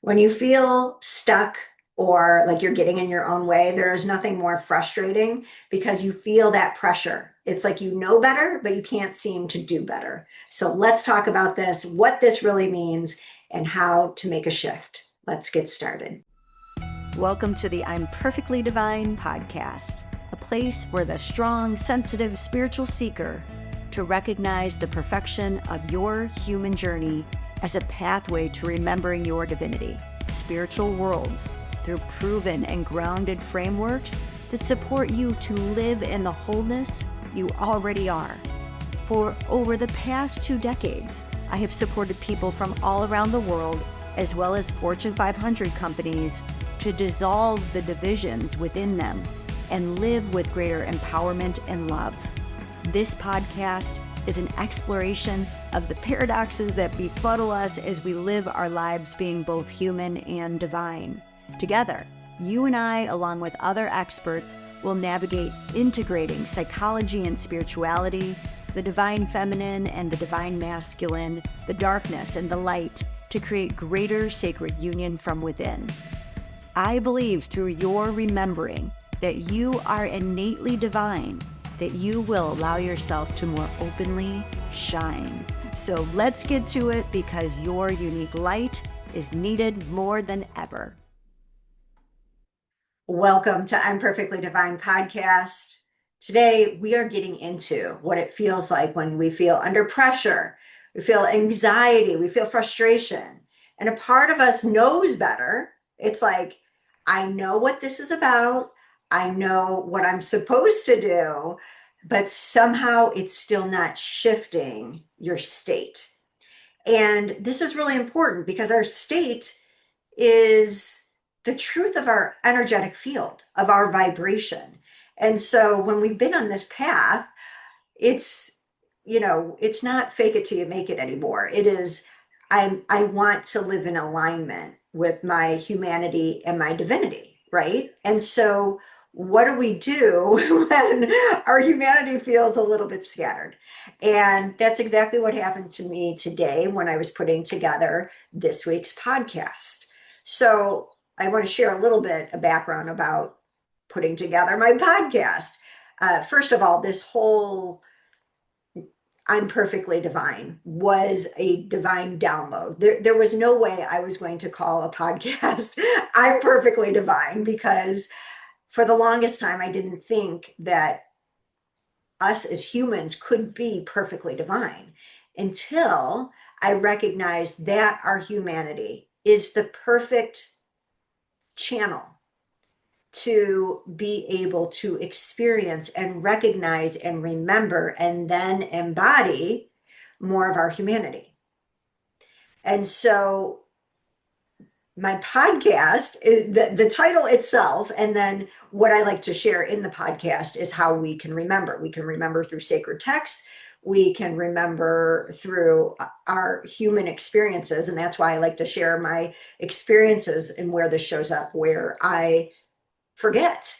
When you feel stuck or like you're getting in your own way, there is nothing more frustrating because you feel that pressure. It's like you know better, but you can't seem to do better. So let's talk about this, what this really means, and how to make a shift. Let's get started. Welcome to the I'm Perfectly Divine podcast, a place for the strong, sensitive, spiritual seeker to recognize the perfection of your human journey as a pathway to remembering your divinity, spiritual worlds, through proven and grounded frameworks that support you to live in the wholeness you already are. For over the past 2 decades, I have supported people from all around the world, as well as Fortune 500 companies, to dissolve the divisions within them and live with greater empowerment and love. This podcast is an exploration of the paradoxes that befuddle us as we live our lives being both human and divine. Together, you and I, along with other experts, will navigate integrating psychology and spirituality, the divine feminine and the divine masculine, the darkness and the light, to create greater sacred union from within. I believe through your remembering that you are innately divine, that you will allow yourself to more openly shine. So let's get to it, because your unique light is needed more than ever. Welcome to I'm Perfectly Divine podcast. Today, we are getting into what it feels like when we feel under pressure, we feel anxiety, we feel frustration. And a part of us knows better. It's like, I know what this is about. I know what I'm supposed to do, but somehow it's still not shifting your state. And this is really important because our state is the truth of our energetic field, of our vibration. And so when we've been on this path, it's, it's not fake it till you make it anymore. It is, I want to live in alignment with my humanity and my divinity, right? And so what do we do when our humanity feels a little bit scattered? And that's exactly what happened to me today when I was putting together this week's podcast. So I want to share a little bit of background about putting together my podcast. First of all, this whole I'm Perfectly Divine was a divine download. There was no way I was going to call a podcast I'm Perfectly Divine, because for the longest time, I didn't think that us as humans could be perfectly divine until I recognized that our humanity is the perfect channel to be able to experience and recognize and remember and then embody more of our humanity. And so my podcast, the title itself, and then what I like to share in the podcast is how we can remember. We can remember through sacred text. We can remember through our human experiences. And that's why I like to share my experiences and where this shows up, where I forget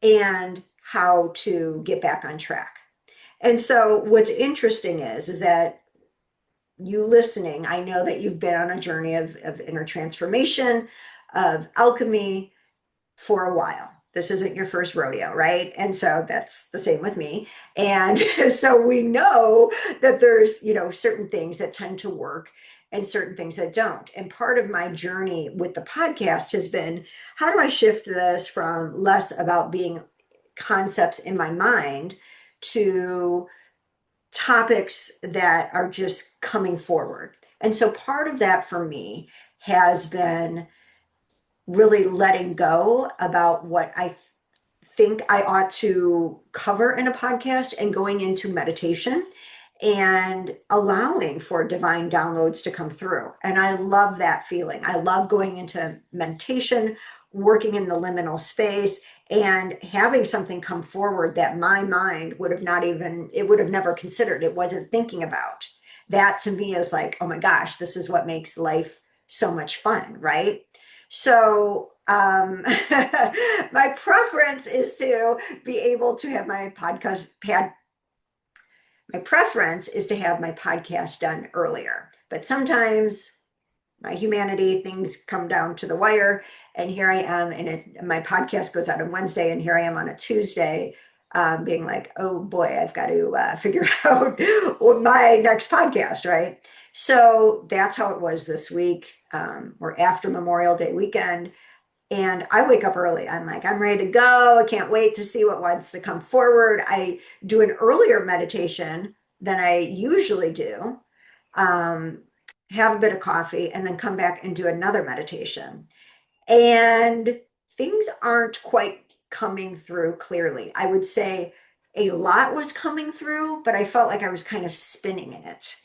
and how to get back on track. And so what's interesting is that you listening, I know that you've been on a journey of inner transformation, of alchemy for a while. This isn't your first rodeo, right? And so that's the same with me. And so we know that there's, certain things that tend to work and certain things that don't. And part of my journey with the podcast has been, how do I shift this from less about being concepts in my mind to topics that are just coming forward? And so part of that for me has been really letting go about what I think I ought to cover in a podcast and going into meditation and allowing for divine downloads to come through. And I love that feeling. I love going into meditation, working in the liminal space, and having something come forward that my mind would have never considered. It wasn't thinking about. That to me is like, oh my gosh, this is what makes life so much fun, right? So my preference is to be able to have my my preference is to have my podcast done earlier. But sometimes my humanity, things come down to the wire. And here I am, and my podcast goes out on Wednesday, and here I am on a Tuesday, being like, oh boy, I've got to figure out my next podcast, right? So that's how it was this week. We're after Memorial Day weekend. And I wake up early. I'm like, I'm ready to go. I can't wait to see what wants to come forward. I do an earlier meditation than I usually do, um, have a bit of coffee, and then come back and do another meditation. And things aren't quite coming through clearly. I would say a lot was coming through, but I felt like I was kind of spinning in it.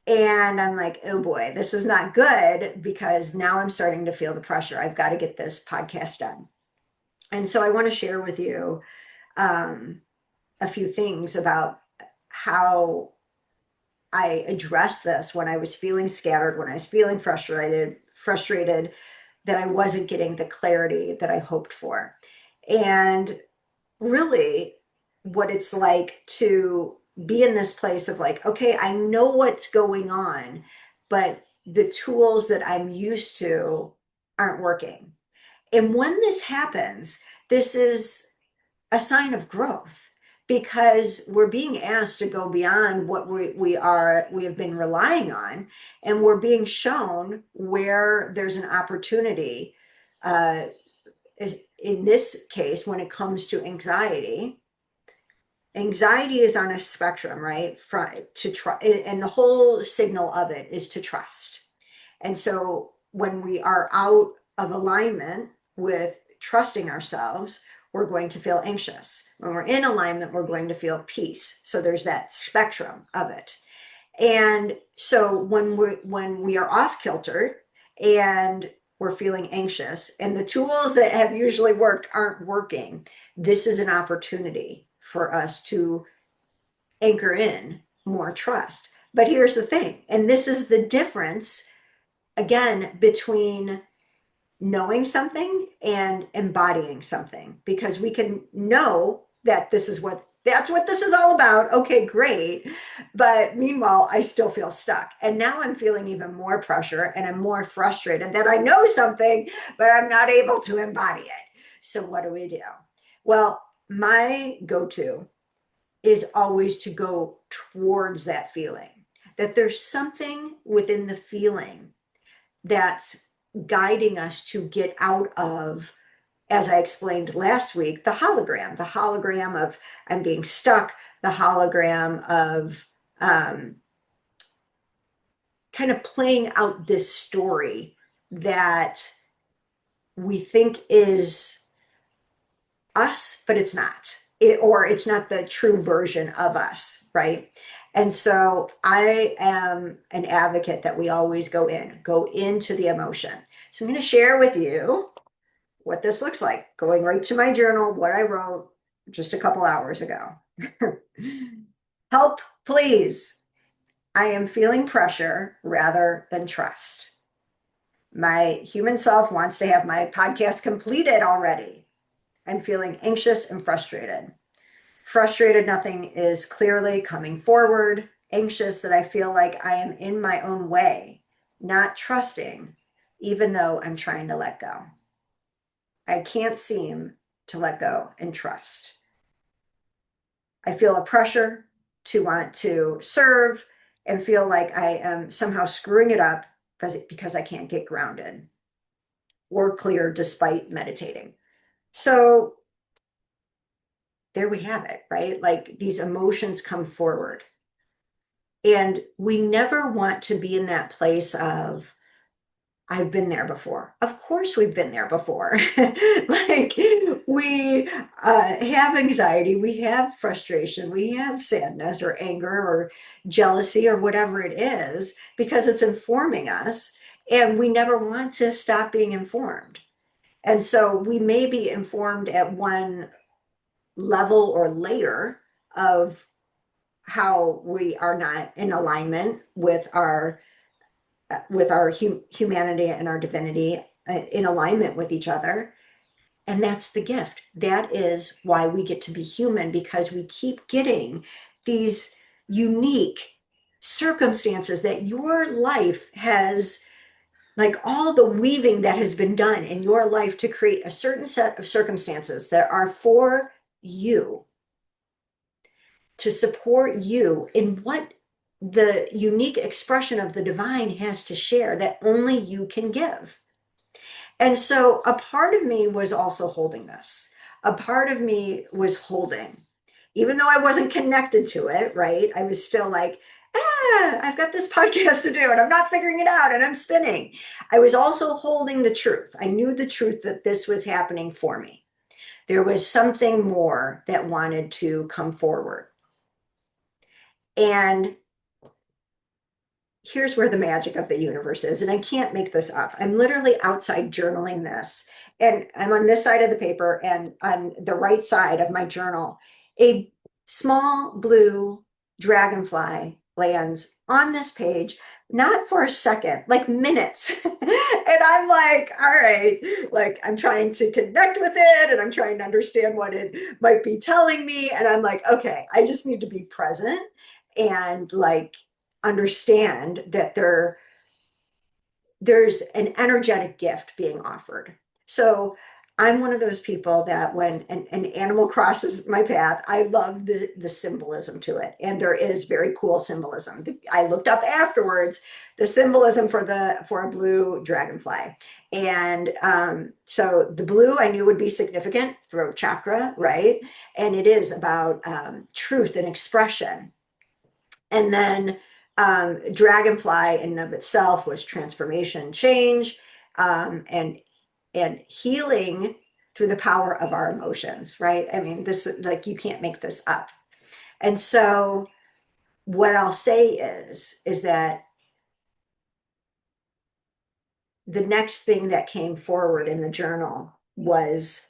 And I'm like, oh boy, this is not good because now I'm starting to feel the pressure. I've got to get this podcast done. And so I want to share with you um, a few things about how I addressed this when I was feeling scattered, when I was feeling frustrated that I wasn't getting the clarity that I hoped for. And really, what it's like to be in this place of like, okay, I know what's going on, but the tools that I'm used to aren't working. And when this happens, this is a sign of growth because we're being asked to go beyond what we have been relying on, and we're being shown where there's an opportunity. uh, in this case, when it comes to anxiety, anxiety is on a spectrum, right? To try, and the whole signal of it is to trust. And so when we are out of alignment with trusting ourselves, we're going to feel anxious. When we're in alignment, we're going to feel peace. So there's that spectrum of it. And so when we are off kilter and we're feeling anxious and the tools that have usually worked aren't working, this is an opportunity for us to anchor in more trust. But here's the thing, and this is the difference again between knowing something and embodying something, because we can know that that's what this is all about. Okay, great. But meanwhile, I still feel stuck. And now I'm feeling even more pressure and I'm more frustrated that I know something, but I'm not able to embody it. So what do we do? Well, my go-to is always to go towards that feeling, that there's something within the feeling that's guiding us to get out of, as I explained last week, the hologram of I'm being stuck, the hologram of um, kind of playing out this story that we think is us, but it's not. Or it's not the true version of us, right? And so I am an advocate that we always go into the emotion. So I'm going to share with you what this looks like, going right to my journal, what I wrote just a couple hours ago. Help, please. I am feeling pressure rather than trust. My human self wants to have my podcast completed already. I'm feeling anxious and frustrated. Frustrated, nothing is clearly coming forward. Anxious that I feel like I am in my own way, not trusting, even though I'm trying to let go. I can't seem to let go and trust. I feel a pressure to want to serve and feel like I am somehow screwing it up because I can't get grounded or clear despite meditating. So there we have it, right? Like these emotions come forward. And we never want to be in that place of, I've been there before. Of course, we've been there before. Like we have anxiety, we have frustration, we have sadness or anger or jealousy or whatever it is, because it's informing us. And we never want to stop being informed. And so we may be informed at one level or layer of how we are not in alignment with our humanity and our divinity, in alignment with each other. And that's the gift. That is why we get to be human, because we keep getting these unique circumstances that your life has like all the weaving that has been done in your life to create a certain set of circumstances that are for you, to support you in what the unique expression of the divine has to share that only you can give. And so a part of me was also holding this. A part of me was holding, even though I wasn't connected to it, right? I was still like, I've got this podcast to do and I'm not figuring it out and I'm spinning. I was also holding the truth. I knew the truth that this was happening for me. There was something more that wanted to come forward. And here's where the magic of the universe is. And I can't make this up. I'm literally outside journaling this. And I'm on this side of the paper, and on the right side of my journal, a small blue dragonfly lands on this page, not for a second, like minutes. And I'm like, all right, like I'm trying to connect with it and I'm trying to understand what it might be telling me. And I'm like, okay, I just need to be present and like understand that there's an energetic gift being offered. So I'm one of those people that when an animal crosses my path, I love the symbolism to it. And there is very cool symbolism. I looked up afterwards the symbolism for a blue dragonfly. And so the blue I knew would be significant, throat chakra, right? And it is about truth and expression. And then dragonfly in and of itself was transformation, change, and healing through the power of our emotions, right? I mean, this, like, you can't make this up. And so what I'll say is that the next thing that came forward in the journal was,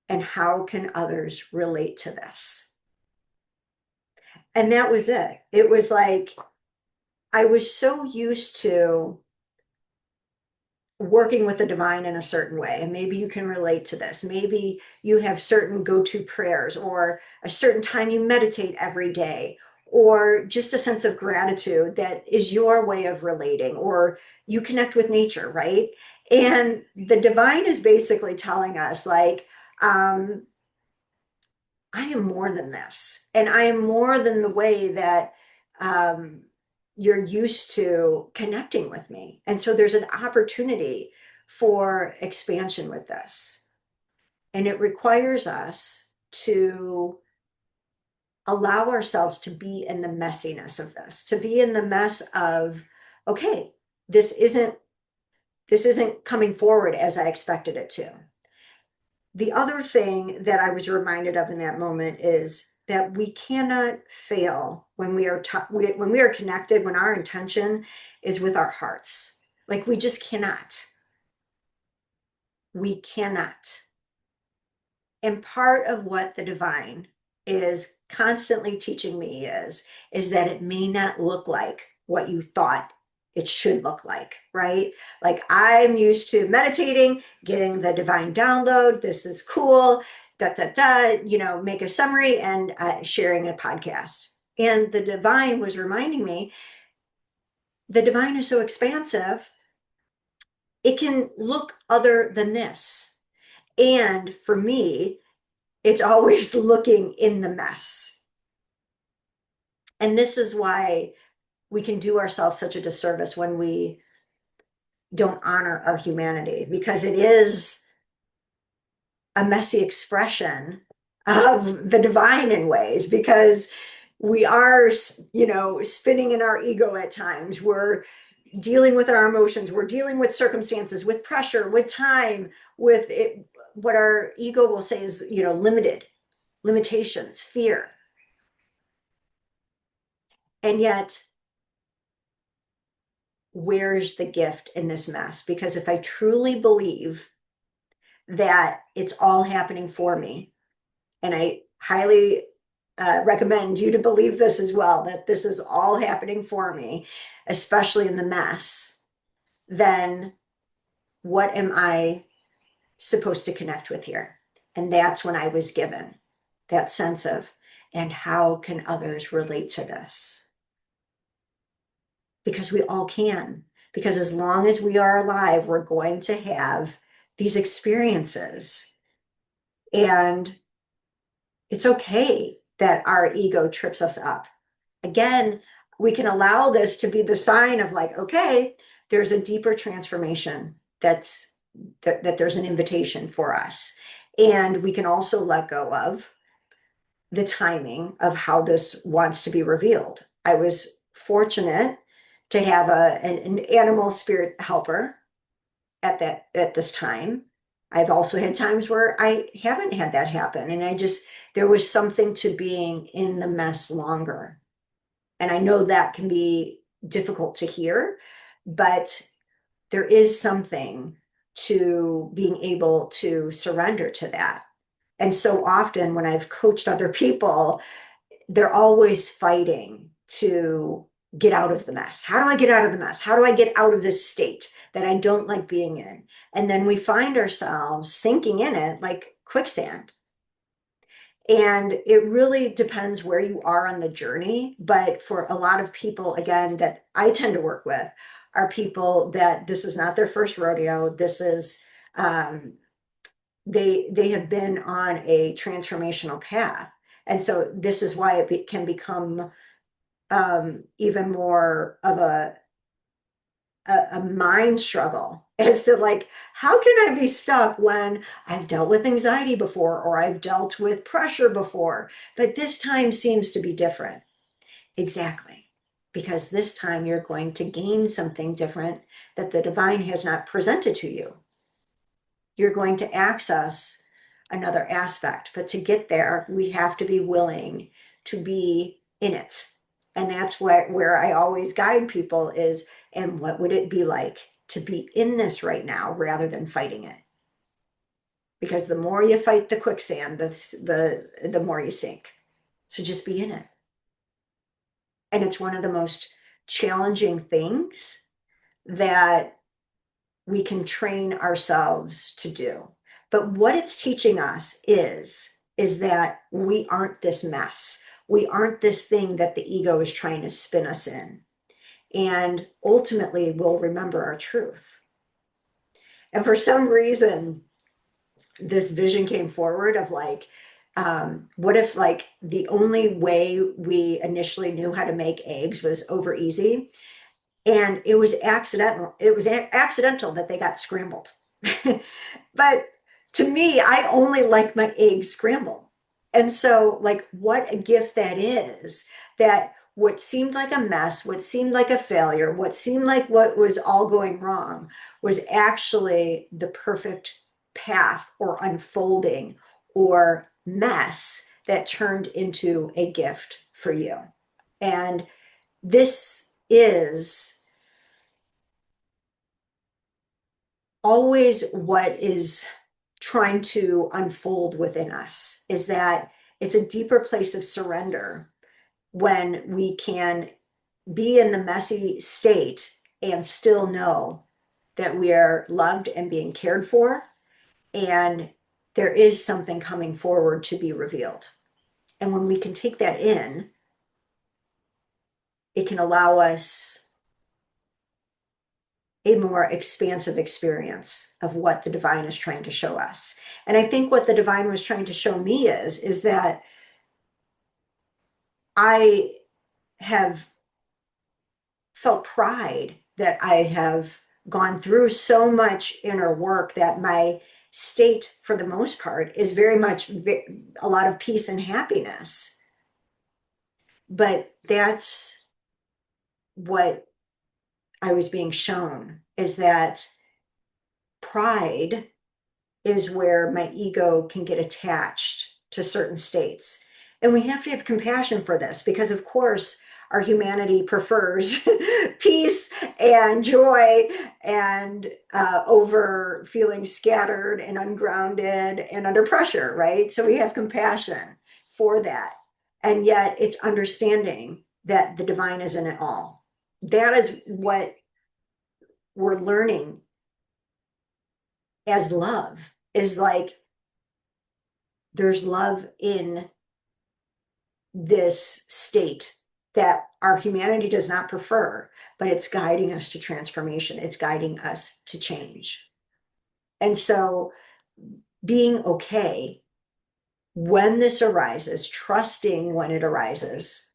and how can others relate to this? And that was it. It was like, I was so used to working with the divine in a certain way, and maybe you can relate to this. Maybe you have certain go-to prayers, or a certain time you meditate every day, or just a sense of gratitude that is your way of relating, or you connect with nature, right? And the divine is basically telling us, like, I am more than this, and I am more than the way that um, you're used to connecting with me. And so there's an opportunity for expansion with this. And it requires us to allow ourselves to be in the messiness of this, to be in the mess of, okay, this isn't coming forward as I expected it to. The other thing that I was reminded of in that moment is that we cannot fail when we are when we are connected, when our intention is with our hearts. Like, we just cannot. We cannot. And part of what the divine is constantly teaching me is that it may not look like what you thought it should look like, right? Like, I'm used to meditating, getting the divine download. This is cool, da, da, da, make a summary and sharing a podcast. And the divine was reminding me, the divine is so expansive, it can look other than this. And for me, it's always looking in the mess. And this is why we can do ourselves such a disservice when we don't honor our humanity, because it is a messy expression of the divine in ways, because we are, spinning in our ego at times. We're dealing with our emotions. We're dealing with circumstances, with pressure, with time, with it, what our ego will say is, limitations, fear. And yet, where's the gift in this mess? Because if I truly believe that it's all happening for me, and I highly recommend you to believe this as well, that this is all happening for me, especially in the mess, then what am I supposed to connect with here? And that's when I was given that sense of, and how can others relate to this? Because we all can. because as long as we are alive, we're going to have these experiences. And it's okay that our ego trips us up. Again, we can allow this to be the sign of like, okay, there's a deeper transformation that there's an invitation for us. And we can also let go of the timing of how this wants to be revealed. I was fortunate to have an animal spirit helper at this time. I've also had times where I haven't had that happen, and there was something to being in the mess longer. And I know that can be difficult to hear, but there is something to being able to surrender to that. And so often when I've coached other people, they're always fighting to get out of the mess. How do I get out of the mess? How do I get out of this state that I don't like being in? And then we find ourselves sinking in it like quicksand. And it really depends where you are on the journey. But for a lot of people, again, that I tend to work with are people that this is not their first rodeo. This is, they have been on a transformational path. And so this is why can become even more of a mind struggle as to like, how can I be stuck when I've dealt with anxiety before or I've dealt with pressure before, but this time seems to be different. Exactly. Because this time you're going to gain something different that the divine has not presented to you. You're going to access another aspect, but to get there, we have to be willing to be in it. And that's where I always guide people is, and what would it be like to be in this right now rather than fighting it? Because the more you fight the quicksand, the more you sink. So just be in it. And it's one of the most challenging things that we can train ourselves to do. But what it's teaching us is that we aren't this mess. We aren't this thing that the ego is trying to spin us in. And ultimately, we'll remember our truth. And for some reason, this vision came forward of like, what if like the only way we initially knew how to make eggs was over easy? And it was accidental. It was accidental that they got scrambled. But to me, I only like my eggs scrambled. And so, like, what a gift that is, that what seemed like a mess, what seemed like a failure, what seemed like what was all going wrong was actually the perfect path or unfolding or mess that turned into a gift for you. And this is always what is trying to unfold within us, is that it's a deeper place of surrender when we can be in the messy state and still know that we are loved and being cared for, and there is something coming forward to be revealed. And when we can take that in, it can allow us a more expansive experience of what the divine is trying to show us. And I think what the divine was trying to show me is that I have felt pride that I have gone through so much inner work that my state, for the most part, is very much a lot of peace and happiness. But that's what I was being shown, is that pride is where my ego can get attached to certain states. And we have to have compassion for this because, of course, our humanity prefers peace and joy and over feeling scattered and ungrounded and under pressure, right? So we have compassion for that. And yet it's understanding that the divine is in it all. That is what we're learning as love, is like there's love in this state that our humanity does not prefer, but it's guiding us to transformation. It's guiding us to change. And so being okay when this arises, trusting when it arises,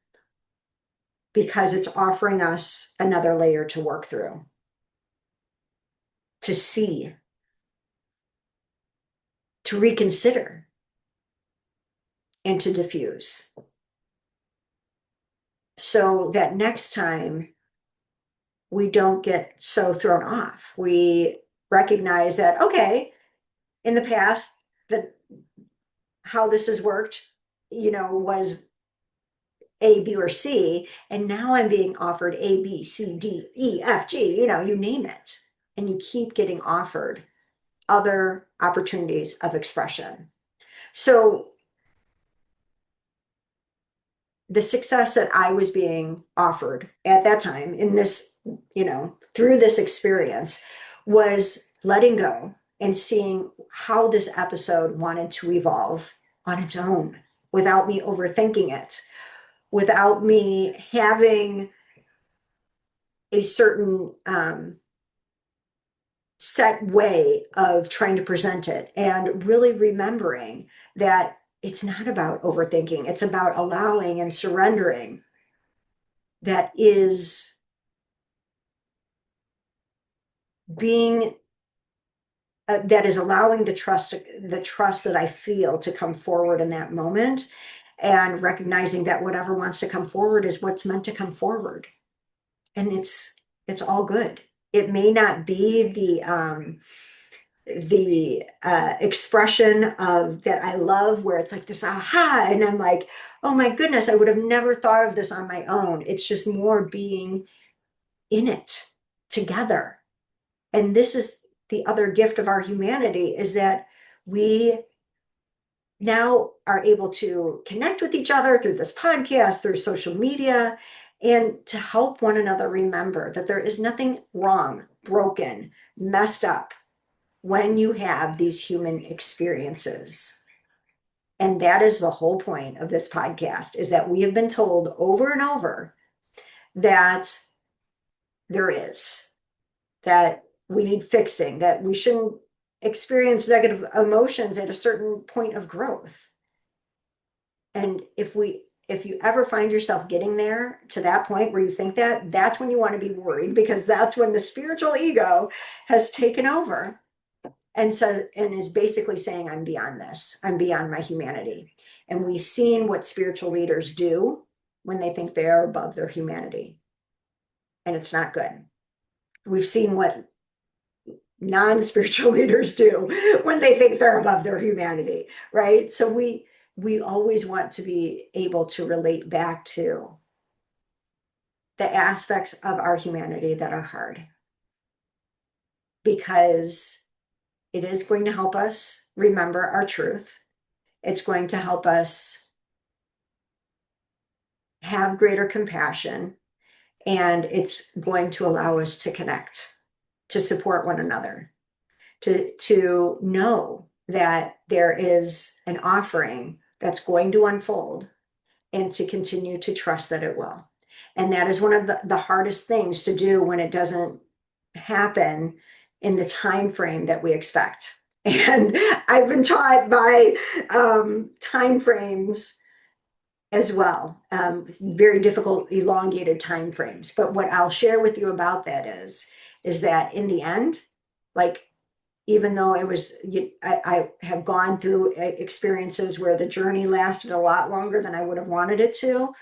because it's offering us another layer to work through, to see, to reconsider, and to diffuse. So that next time we don't get so thrown off. We recognize that, okay, in the past, that how this has worked, was A, B, or C, and now I'm being offered A, B, C, D, E, F, G, you name it. And you keep getting offered other opportunities of expression. So the success that I was being offered at that time in this, through this experience was letting go and seeing how this episode wanted to evolve on its own without me overthinking it, without me having a certain set way of trying to present it, and really remembering that it's not about overthinking. It's about allowing and surrendering. That is being, that is allowing the trust that I feel to come forward in that moment, and recognizing that whatever wants to come forward is what's meant to come forward. And it's all good. It may not be the expression of that I love, where it's like this aha, and I'm like, oh my goodness, I would have never thought of this on my own. It's just more being in it together. And this is the other gift of our humanity, is that we now are able to connect with each other through this podcast, through social media, and to help one another remember that there is nothing wrong, broken, messed up when you have these human experiences. And that is the whole point of this podcast, is that we have been told over and over that there is, that we need fixing, that we shouldn't experience negative emotions at a certain point of growth. And if you ever find yourself getting there to that point where you think that, that's when you want to be worried, because that's when the spiritual ego has taken over and is basically saying, I'm beyond this. I'm beyond my humanity. And we've seen what spiritual leaders do when they think they are above their humanity. And it's not good. We've seen what non-spiritual leaders do when they think they're above their humanity, right? So we always want to be able to relate back to the aspects of our humanity that are hard, because it is going to help us remember our truth. It's going to help us have greater compassion, and it's going to allow us to connect, to support one another, to know that there is an offering that's going to unfold, and to continue to trust that it will. And that is one of the hardest things to do when it doesn't happen in the time frame that we expect. And I've been taught by time frames as well, very difficult, elongated time frames. But what I'll share with you about that is that in the end, like, even though I have gone through experiences where the journey lasted a lot longer than I would have wanted it to,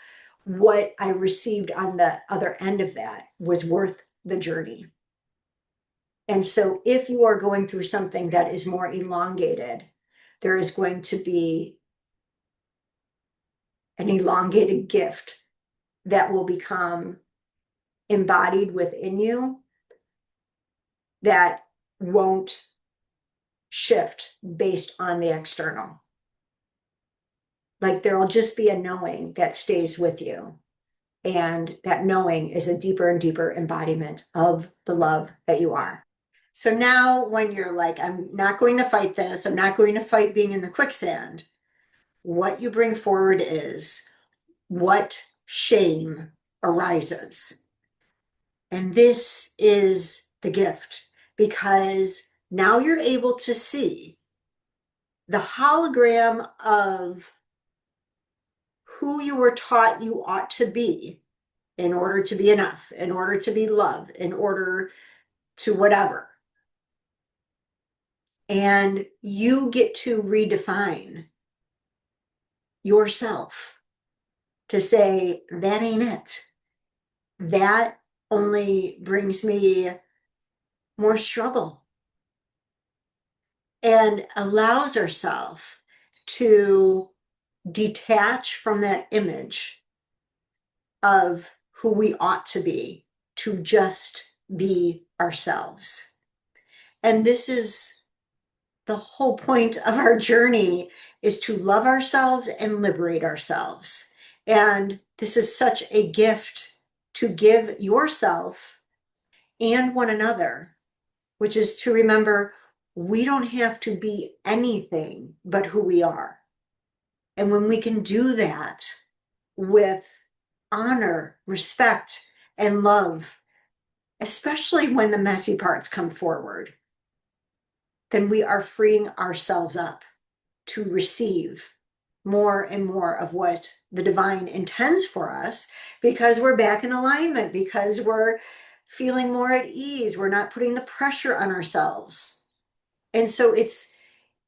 what I received on the other end of that was worth the journey. And so if you are going through something that is more elongated, there is going to be an elongated gift that will become embodied within you, that won't shift based on the external. Like, there will just be a knowing that stays with you. And that knowing is a deeper and deeper embodiment of the love that you are. So now when you're like, I'm not going to fight this, I'm not going to fight being in the quicksand, what you bring forward is, what shame arises. And this is the gift, because now you're able to see the hologram of who you were taught you ought to be in order to be enough, in order to be loved, in order to whatever. And you get to redefine yourself to say, that ain't it. That only brings me more struggle, and allows ourselves to detach from that image of who we ought to be, to just be ourselves. And this is the whole point of our journey, is to love ourselves and liberate ourselves. And this is such a gift to give yourself and one another, which is to remember we don't have to be anything but who we are. And when we can do that with honor, respect, and love, especially when the messy parts come forward, then we are freeing ourselves up to receive more and more of what the divine intends for us, because we're back in alignment, because we're feeling more at ease. We're not putting the pressure on ourselves. And so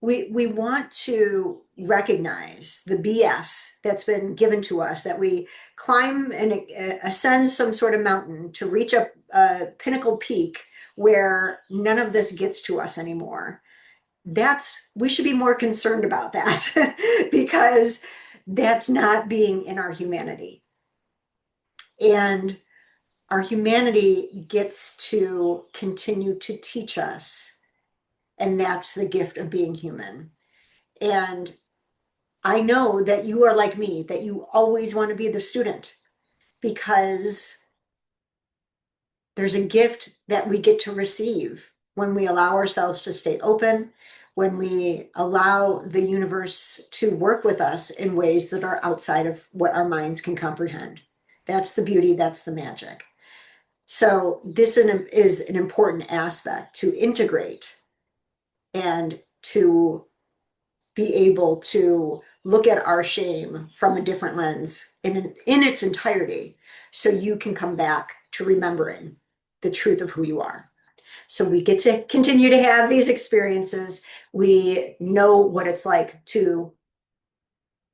we want to recognize the BS that's been given to us, that we climb and ascend some sort of mountain to reach a pinnacle peak where none of this gets to us anymore. We should be more concerned about that because that's not being in our humanity. And our humanity gets to continue to teach us. And that's the gift of being human. And I know that you are like me, that you always want to be the student, because there's a gift that we get to receive when we allow ourselves to stay open, when we allow the universe to work with us in ways that are outside of what our minds can comprehend. That's the beauty, that's the magic. So this is an important aspect to integrate and to be able to look at our shame from a different lens in its entirety, so you can come back to remembering the truth of who you are. So we get to continue to have these experiences. We know what it's like to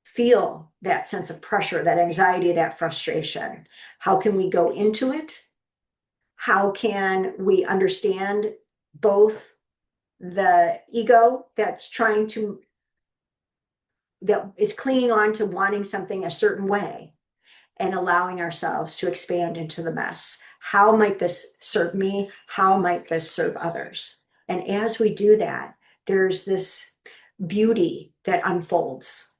feel that sense of pressure, that anxiety, that frustration. How can we go into it? How can we understand both the ego that is clinging on to wanting something a certain way, and allowing ourselves to expand into the mess? How might this serve me? How might this serve others? And as we do that, there's this beauty that unfolds,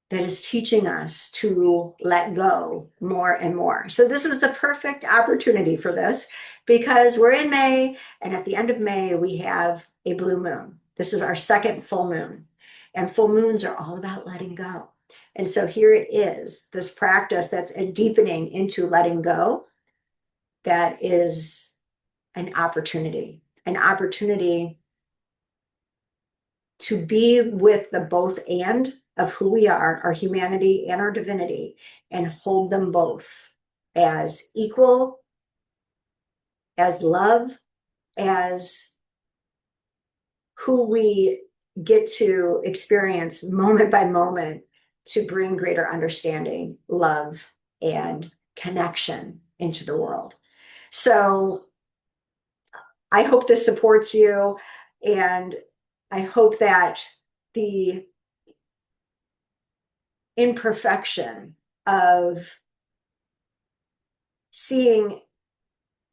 that is teaching us to let go more and more. So this is the perfect opportunity for this, because we're in May, and at the end of May, we have a blue moon. This is our second full moon, and full moons are all about letting go. And so here it is, this practice that's a deepening into letting go, that is an opportunity to be with the both and of who we are, our humanity and our divinity, and hold them both as equal, as love, as who we get to experience moment by moment, to bring greater understanding, love, and connection into the world. So I hope this supports you, and I hope that the imperfection of seeing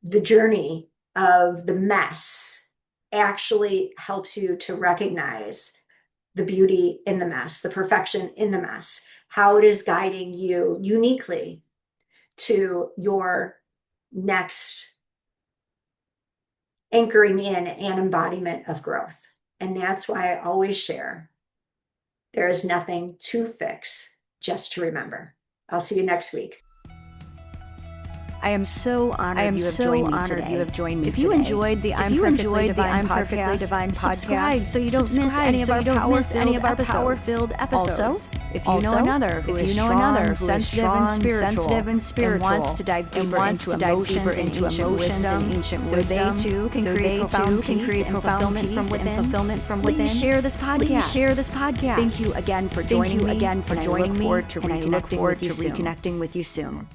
the journey of the mess actually helps you to recognize the beauty in the mess, the perfection in the mess, how it is guiding you uniquely to your next anchoring in and embodiment of growth. And that's why I always share, there is nothing to fix, just to remember. I'll see you next week. I am so honored you have joined me If you today. enjoyed the If I'm you Perfectly enjoyed the Divine I'm Perfectly podcast, Divine subscribe podcast, so you don't miss any of our power-filled episodes. Also, If you know another who is strong, sensitive, and spiritual, and wants to dive deeper into emotions and ancient wisdom, so they too can create profound peace and fulfillment from within, please share this podcast. Thank you again for joining me, and I look forward to and I look reconnecting forward with you to soon. reconnecting with you soon.